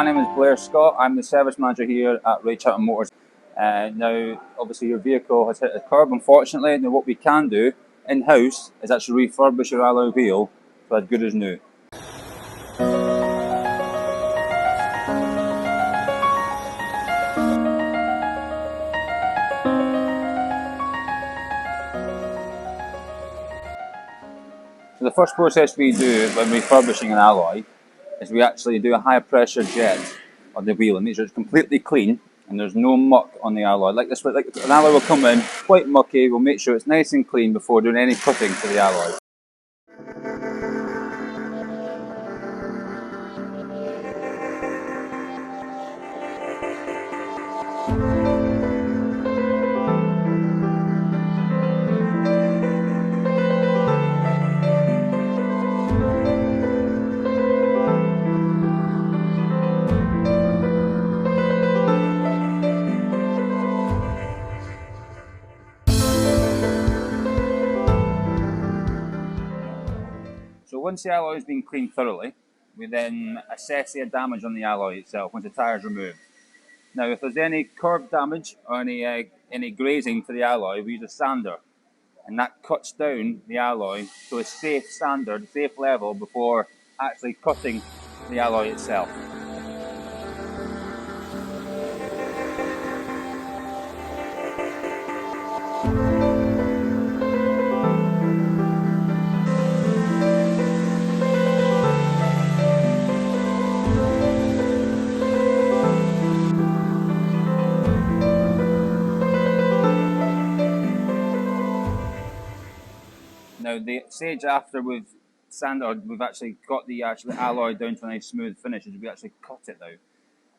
my name is Blair Scott. I'm the service manager here at Chapman Motors. Now, obviously your vehicle has hit a curb, unfortunately. Now what we can do in-house is actually refurbish your alloy wheel to as good as new. So the first process we do when refurbishing an alloy is we actually do a high pressure jet on the wheel and make sure it's completely clean and there's no muck on the alloy. Like this, like an alloy will come in quite mucky. We'll make sure it's nice and clean before doing any cutting to the alloy. So once the alloy has been cleaned thoroughly, we then assess the damage on the alloy itself once the tyre is removed. Now, if there's any curb damage or any grazing to the alloy, we use a sander, and that cuts down the alloy to a safe standard, safe level before actually cutting the alloy itself. Now, the stage after we've sanded, we've actually got the alloy down to a nice smooth finish, is we actually cut it now.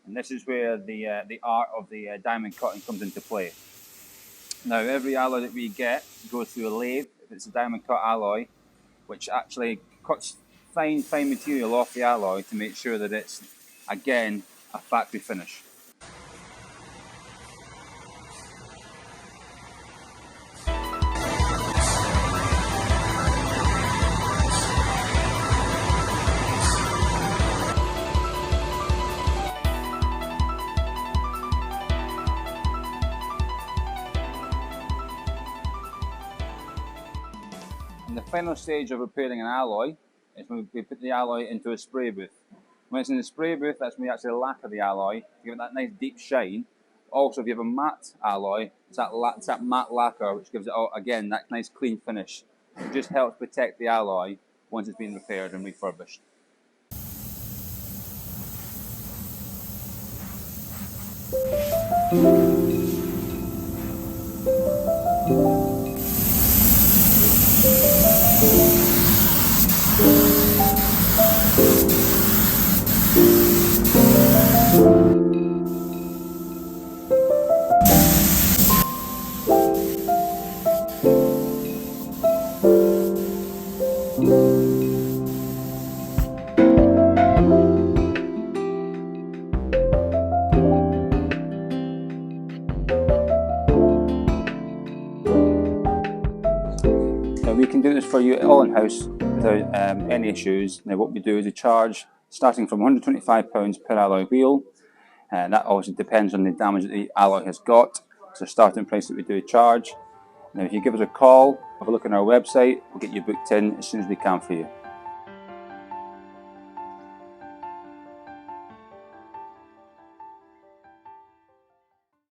And this is where the art of the diamond cutting comes into play. Now, every alloy that we get goes through a lathe, if it's a diamond cut alloy, which actually cuts fine material off the alloy to make sure that it's, again, a factory finish. And the final stage of repairing an alloy is when we put the alloy into a spray booth. When it's in the spray booth, that's when we actually lacquer the alloy to give it that nice deep shine. Also, if you have a matte alloy, it's that matte lacquer which gives it, again, that nice clean finish. It just helps protect the alloy once it's been repaired and refurbished. Now we can do this for you all in-house without any issues. Now what we do is we charge starting from £125 per alloy wheel, and that obviously depends on the damage that the alloy has got. It's a starting price that we do charge. Now if you give us a call, have a look on our website, we'll get you booked in as soon as we can for you.